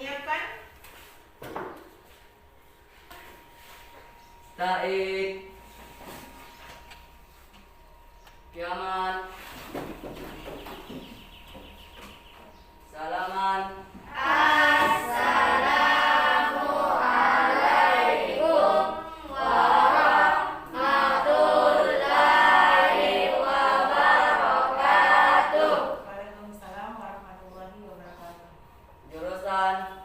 menyiapkan. Taik, kiamat, salaman. Assalamualaikum warahmatullahi wabarakatuh. Waalaikumsalam warahmatullahi wabarakatuh. Jurusan.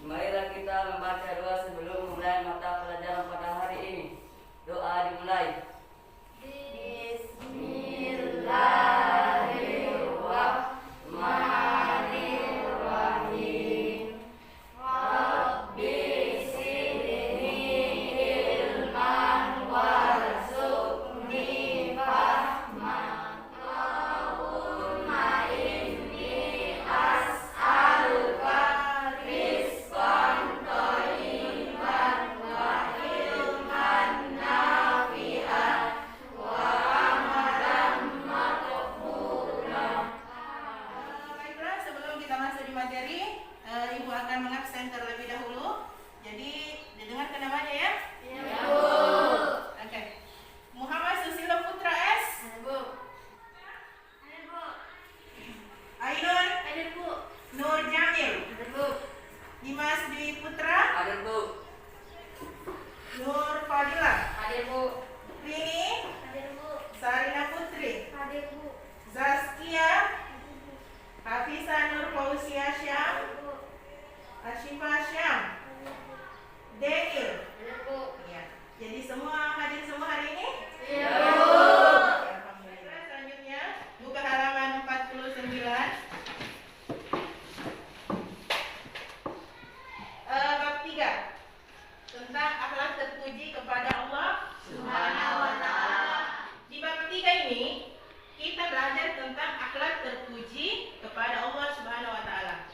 Marilah kita membaca doa sebelum memulai mata pelajaran pada hari ini. Doa dimulai. Bismillahirrahmanirrahim. Rabbi zidni ilman warzuqni fahman. Allahumma inni as'aluka rizqan thayyiban wa ilman nafi'an wa amalan maqbulan. Baiklah, sebelum kita masuk di materi, Ibu akan mengabsen terlebih dahulu. Jadi didengarkan namanya ya. Oke. Muhammad Susilo Putra S. Ainun Nur Jamil. Dimas Dwi Putra. Hadir, Bu. Nur Fadila. Hadir, Bu. Rini Hadir, Bu. Sarina Putri. Hadir, Bu. Zaskia. Hafizah Nur Fausia Syam. Ashifa Syam. Denil. Hadir, Bu. Ya. Jadi semua hadir semua hari ini? Iya, Ya, Bu. alhamdulillah. Selanjutnya buka halaman 49. Bab 3 tentang akhlak terpuji kepada Allah Subhanahu wa taala. Di bab 3 ini kita belajar tentang akhlak terpuji kepada Allah Subhanahu wa taala.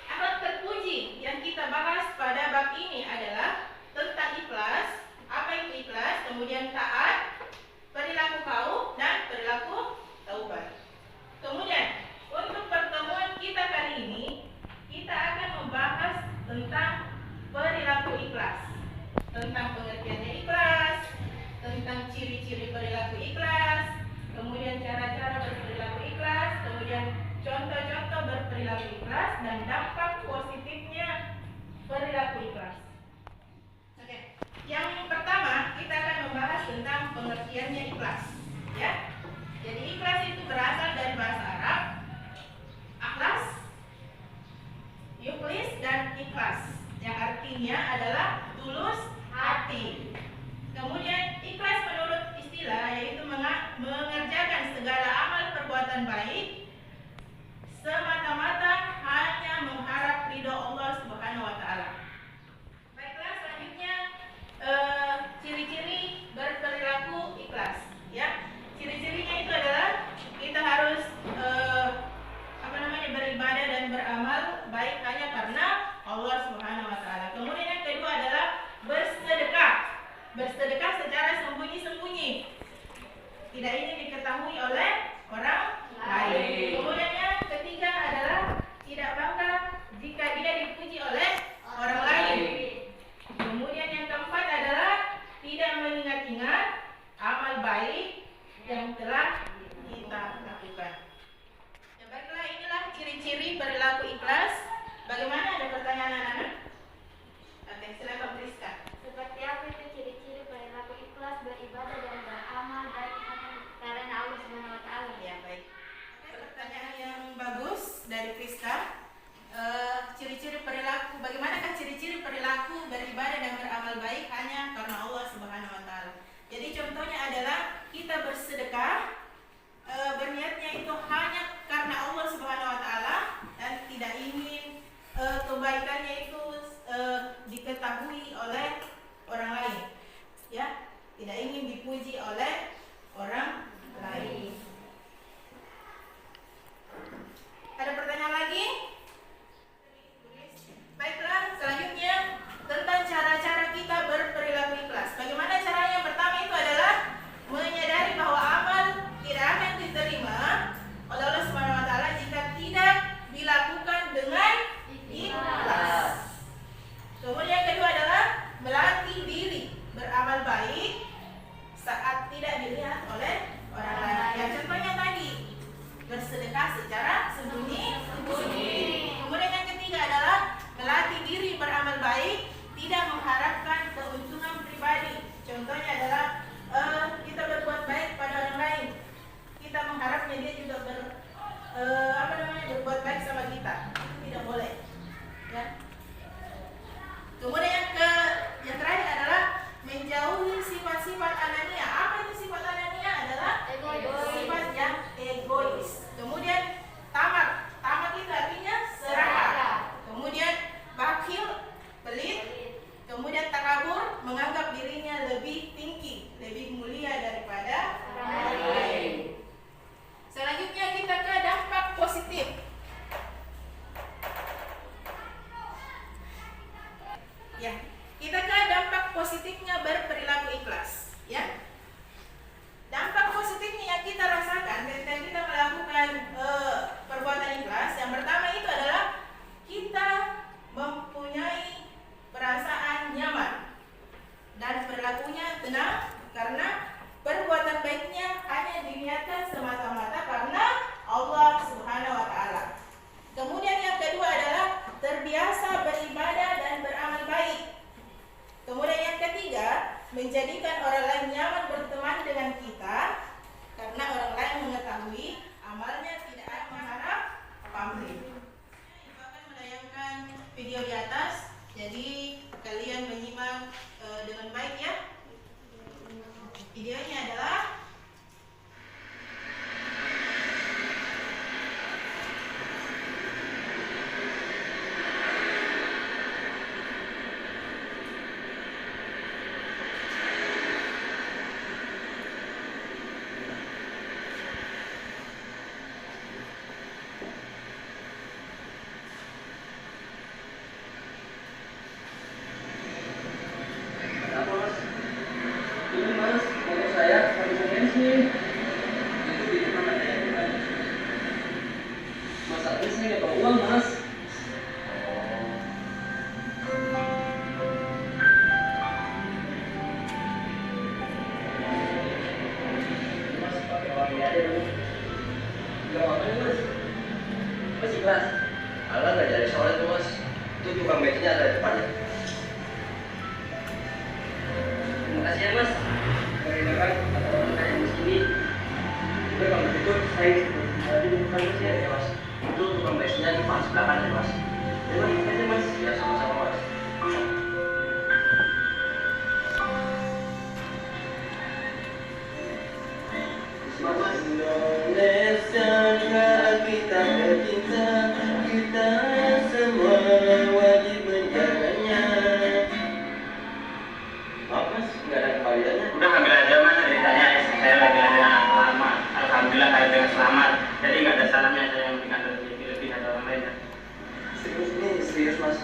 Akhlak terpuji yang kita bahas pada bab ini adalah tentang ikhlas, apa itu ikhlas, kemudian taat, perilaku kaum, dan perilaku taubat. Kemudian untuk pertemuan kita kali ini kita akan membahas tentang perilaku ikhlas, tentang pengertiannya ikhlas, tentang ciri-ciri perilaku ikhlas, kemudian cara-cara berperilaku ikhlas, kemudian contoh-contoh berperilaku ikhlas dan dampak positifnya perilaku ikhlas. Oke. Yang pertama kita akan membahas tentang pengertiannya ikhlas, ya. Jadi ikhlas itu berasal dari bahasa Arab akhlas, yukhlis dan ikhlas, yang artinya adalah tulus hati. Kemudian ikhlas menurut istilah yaitu mengerjakan segala amal perbuatan baik semata-mata hanya mengharap Jadi kalian menyimak dengan baik ya. Videonya adalah Kenapa mas? Ini mas, motor saya habis bensin. Itu di depan ada yang bukan. Masalahnya saya nggak bawa uang mas. Mas pakai uang ini aja dulu. Nggak apa-apa nih mas. Mas ikhlas. Alah nggak jadi soal itu mas. Itu tukang bensinnya ada di depannya. Terima kasih ya mas. Perkenalkan ada orang saya di sini. Udah kalau begitu saya di bukan mas ya mas. Itu tukang bensinnya di depan sebelah kanan mas. Terima kasih mas. Ya sama-sama mas. Indonesia kita tercinta, kita semua wajib menjaganya. Maaf mas, nggak ada kembaliannya. Udah ambil aja mas ceritanya, saya lagi ada anak lama. Alhamdulillah kalian dengan selamat. Jadi nggak ada salahnya saya yang tinggal lebih ada orang lain. Serius nih, serius mas.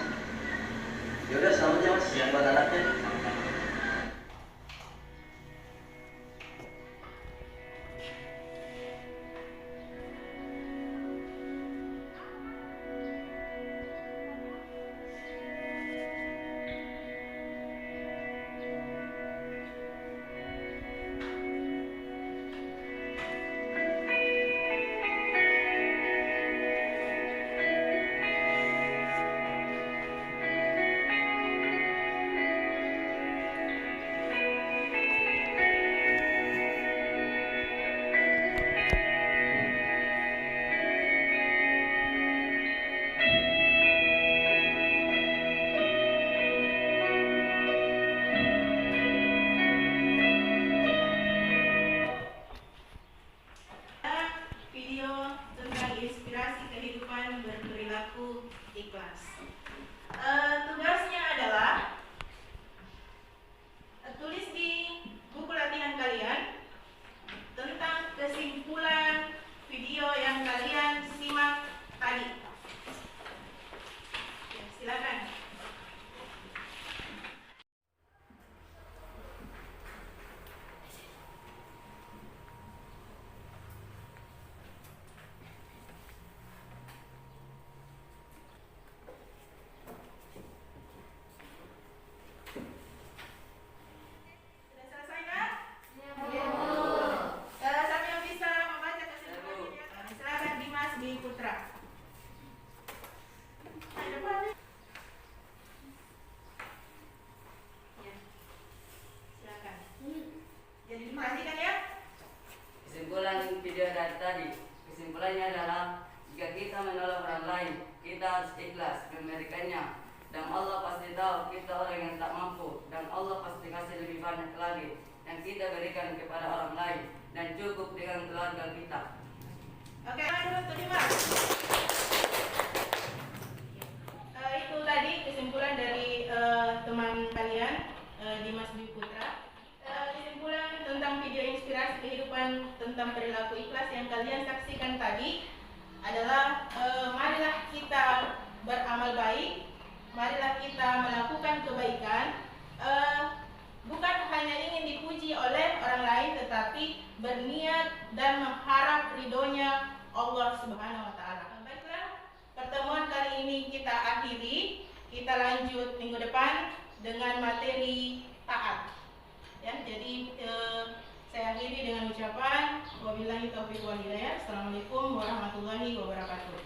Yaudah selamat ya mas, Ya. buat anaknya. video tentang inspirasi kehidupan berperilaku ikhlas. Tugasnya adalah tulis di buku latihan kalian tentang kesimpulan video yang kalian simak tadi. Ya, silakan. Sudah selesai kan? Siapa yang bisa membaca kesimpulan video? Silakan Dimas Dwi Putra. Ayo depan. Ya. Silakan. Jadi diperhatikan ya. Kesimpulan video dari tadi, kesimpulannya adalah jika kita menolong orang lain, kita harus ikhlas memberikannya. Dan Allah pasti tahu kita orang yang tak mampu, dan Allah pasti kasih lebih banyak lagi yang kita berikan kepada orang lain, dan cukup dengan keluarga kita. Oke, dulu tuh Dimas. Itu tadi kesimpulan dari teman kalian Dimas Dwi Putra. Kesimpulan tentang video inspirasi kehidupan tentang perilaku ikhlas yang kalian saksikan tadi adalah marilah kita beramal baik, marilah kita melakukan kebaikan, bukan hanya ingin dipuji oleh orang lain, tetapi berniat dan mengharap ridhonya Allah Subhanahu wa Ta'ala. Baiklah, pertemuan kali ini kita akhiri. Kita lanjut minggu depan dengan materi taat. Ya, jadi saya akhiri dengan ucapan wabillahi taufiq wal hidayah. Assalamualaikum warahmatullahi wabarakatuh.